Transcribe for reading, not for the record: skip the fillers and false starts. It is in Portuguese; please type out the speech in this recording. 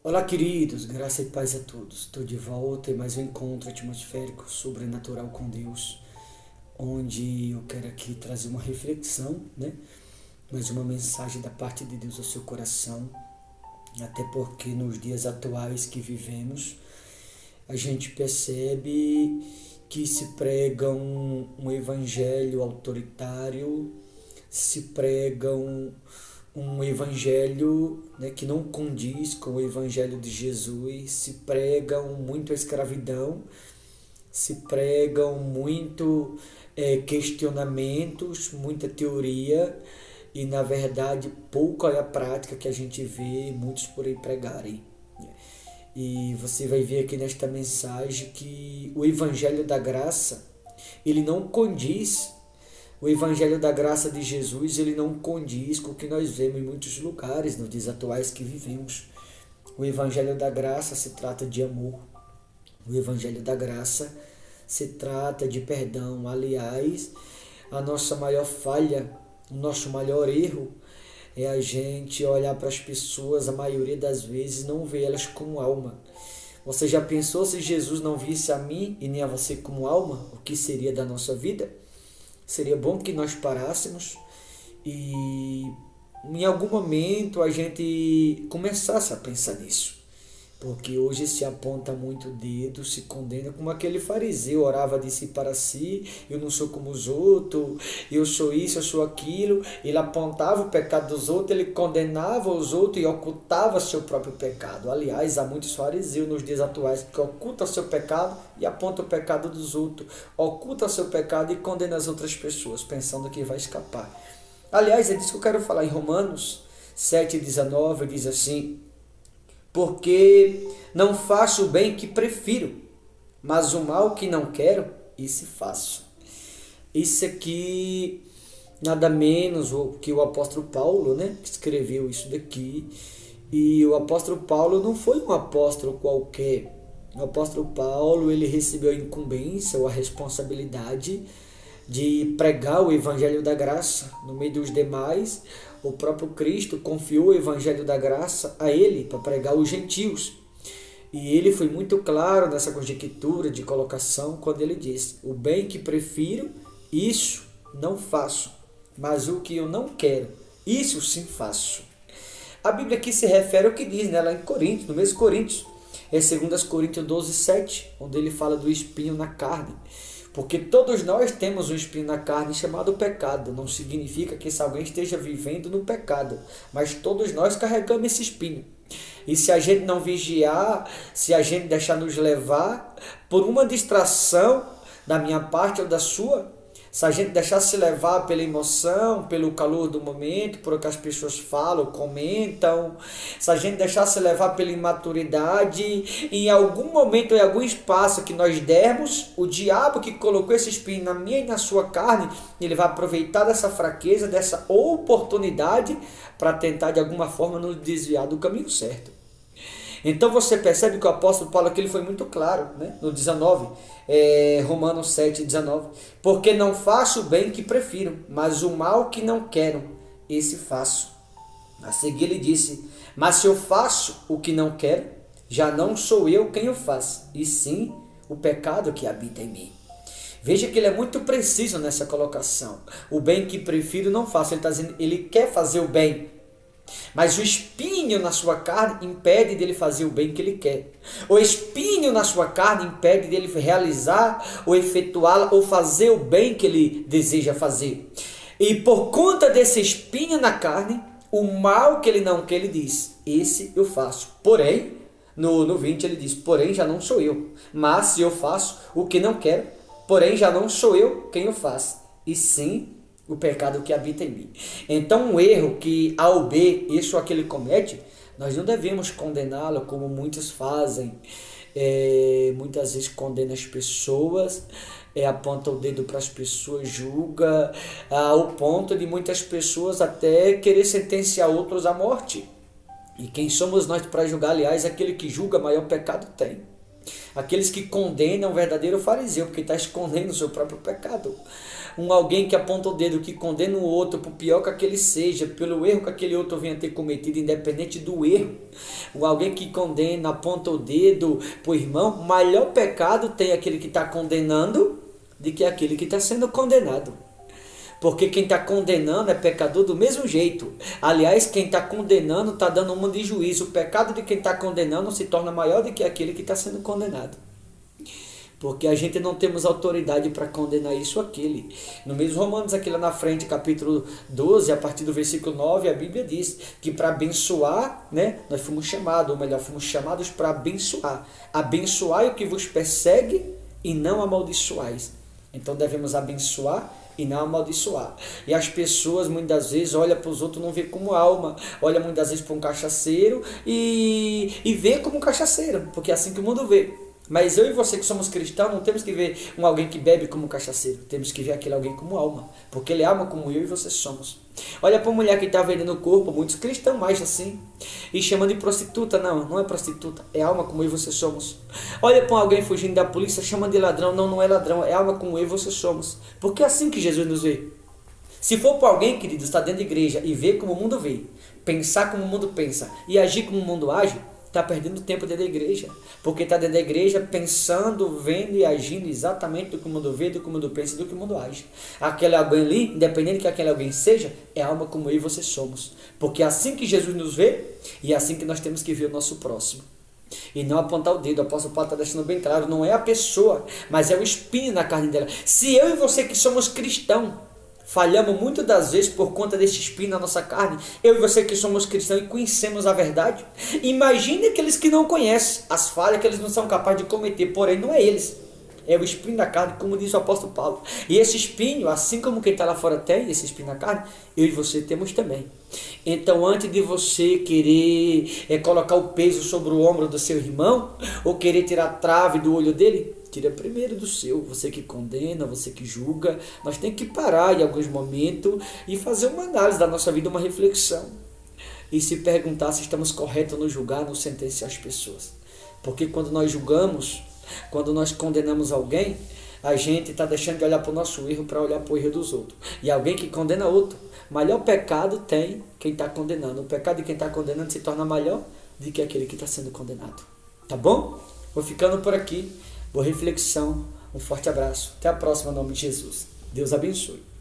Olá, queridos, graça e paz a todos. Estou de volta em mais um encontro atmosférico sobrenatural com Deus, onde eu quero aqui trazer uma reflexão, mais uma mensagem da parte de Deus ao seu coração, até porque nos dias atuais que vivemos, a gente percebe que se prega um evangelho autoritário, se prega um evangelho, que não condiz com o evangelho de Jesus, se pregam muito a escravidão, se pregam muito questionamentos, muita teoria e na verdade pouco é a prática que a gente vê muitos por aí pregarem. E você vai ver aqui nesta mensagem que o evangelho da graça, ele não condiz. O Evangelho da Graça de Jesus, ele não condiz com o que nós vemos em muitos lugares nos dias atuais que vivemos. O Evangelho da Graça se trata de amor. O Evangelho da Graça se trata de perdão. Aliás, a nossa maior falha, o nosso maior erro é a gente olhar para as pessoas, a maioria das vezes, não ver elas como alma. Você já pensou se Jesus não visse a mim e nem a você como alma? O que seria da nossa vida? Seria bom que nós parássemos e em algum momento a gente começasse a pensar nisso. Porque hoje se aponta muito o dedo, se condena, como aquele fariseu orava de si para si: eu não sou como os outros, eu sou isso, eu sou aquilo. Ele apontava o pecado dos outros, ele condenava os outros e ocultava seu próprio pecado. Aliás, há muitos fariseus nos dias atuais que ocultam seu pecado e apontam o pecado dos outros, oculta seu pecado e condena as outras pessoas, pensando que vai escapar. Aliás, é disso que eu quero falar em Romanos 7,19, diz assim: porque não faço o bem que prefiro, mas o mal que não quero, esse faço. Isso aqui, nada menos que o apóstolo Paulo, que escreveu isso daqui. E o apóstolo Paulo não foi um apóstolo qualquer. O apóstolo Paulo, ele recebeu a incumbência ou a responsabilidade de pregar o evangelho da graça no meio dos demais. O próprio Cristo confiou o evangelho da graça a ele para pregar os gentios. E ele foi muito claro nessa conjectura de colocação quando ele disse: o bem que prefiro, isso não faço, mas o que eu não quero, isso sim faço. A Bíblia aqui se refere ao que diz, lá em Coríntios, no mesmo Coríntios, é 2 Coríntios 12:7, onde ele fala do espinho na carne. Porque todos nós temos um espinho na carne chamado pecado. Não significa que alguém esteja vivendo no pecado, mas todos nós carregamos esse espinho. E se a gente não vigiar, se a gente deixar nos levar por uma distração da minha parte ou da sua, se a gente deixar se levar pela emoção, pelo calor do momento, por o que as pessoas falam, comentam, se a gente deixar se levar pela imaturidade, em algum momento, em algum espaço que nós dermos, o diabo que colocou esse espinho na minha e na sua carne, ele vai aproveitar dessa fraqueza, dessa oportunidade, para tentar de alguma forma nos desviar do caminho certo. Então você percebe que o apóstolo Paulo aqui ele foi muito claro, no 19, Romanos 7,19. Porque não faço o bem que prefiro, mas o mal que não quero, esse faço. A seguir ele disse: mas se eu faço o que não quero, já não sou eu quem o faço, e sim o pecado que habita em mim. Veja que ele é muito preciso nessa colocação. O bem que prefiro não faço. Ele está dizendo, ele quer fazer o bem, mas o espinho na sua carne impede dele fazer o bem que ele quer. O espinho na sua carne impede dele realizar ou efetuar ou fazer o bem que ele deseja fazer. E por conta desse espinho na carne, o mal que ele não quer, ele diz: esse eu faço. Porém, no 20 ele diz: porém já não sou eu, mas se eu faço o que não quero, porém já não sou eu quem o faz, e sim o pecado que habita em mim. Então, um erro que A ou B, isso ou aquele comete, nós não devemos condená-lo como muitos fazem. Muitas vezes condena as pessoas, aponta o dedo para as pessoas, julga, ao ponto de muitas pessoas até querer sentenciar outros à morte. E quem somos nós para julgar? Aliás, aquele que julga, maior pecado tem. Aqueles que condenam o verdadeiro fariseu, porque está escondendo o seu próprio pecado. um alguém que aponta o dedo, que condena o outro, por pior que aquele seja, pelo erro que aquele outro venha ter cometido, independente do erro, um alguém que condena, aponta o dedo para o irmão, maior pecado tem aquele que está condenando do que aquele que está sendo condenado. Porque quem está condenando é pecador do mesmo jeito. Aliás, quem está condenando está dando uma de juízo. O pecado de quem está condenando se torna maior do que aquele que está sendo condenado. Porque a gente não temos autoridade para condenar isso ou aquele. No mesmo Romanos, aqui lá na frente, capítulo 12, a partir do versículo 9, a Bíblia diz que para abençoar, né, nós fomos chamados, ou melhor, fomos chamados para abençoar. Abençoai o que vos persegue e não amaldiçoais. Então devemos abençoar e não amaldiçoar. E as pessoas muitas vezes olham para os outros e não vê como alma, olham muitas vezes para um cachaceiro e vê como um cachaceiro, porque é assim que o mundo vê. Mas eu e você que somos cristãos não temos que ver alguém que bebe como cachaceiro, temos que ver aquele alguém como alma, porque ele é alma como eu e você somos. Olha para uma mulher que está vendendo o corpo, muitos cristãos mais assim, e chamando de prostituta. Não é prostituta, é alma como eu e você somos. Olha para alguém fugindo da polícia, chama de ladrão. Não é ladrão, é alma como eu e você somos, porque é assim que Jesus nos vê. Se for para alguém, querido, estar dentro da igreja e ver como o mundo vê, pensar como o mundo pensa e agir como o mundo age, está perdendo tempo dentro da igreja, porque está dentro da igreja pensando, vendo e agindo exatamente do que o mundo vê, do que o mundo pensa e do que o mundo age. Aquele alguém ali, independente que aquele alguém seja, é alma como eu e você somos, porque é assim que Jesus nos vê e é assim que nós temos que ver o nosso próximo. E não apontar o dedo. O apóstolo Paulo está deixando bem claro, não é a pessoa, mas é o espinho na carne dela. Se eu e você que somos cristãos falhamos muitas das vezes por conta desse espinho na nossa carne, eu e você que somos cristãos e conhecemos a verdade, imagine aqueles que não conhecem as falhas que eles não são capazes de cometer, porém não é eles, é o espinho da carne, como diz o apóstolo Paulo. E esse espinho, assim como quem está lá fora tem esse espinho na carne, eu e você temos também. Então, antes de você querer colocar o peso sobre o ombro do seu irmão, ou querer tirar a trave do olho dele, tira primeiro do seu. Você que condena, você que julga, nós temos que parar em alguns momentos e fazer uma análise da nossa vida, uma reflexão. E se perguntar se estamos corretos no julgar, no sentenciar as pessoas. Porque quando nós julgamos, quando nós condenamos alguém, a gente está deixando de olhar para o nosso erro para olhar para o erro dos outros. E alguém que condena outro, maior pecado tem quem está condenando. O pecado de quem está condenando se torna maior do que aquele que está sendo condenado. Tá bom? Vou ficando por aqui. Boa reflexão. Um forte abraço. Até a próxima, em nome de Jesus. Deus abençoe.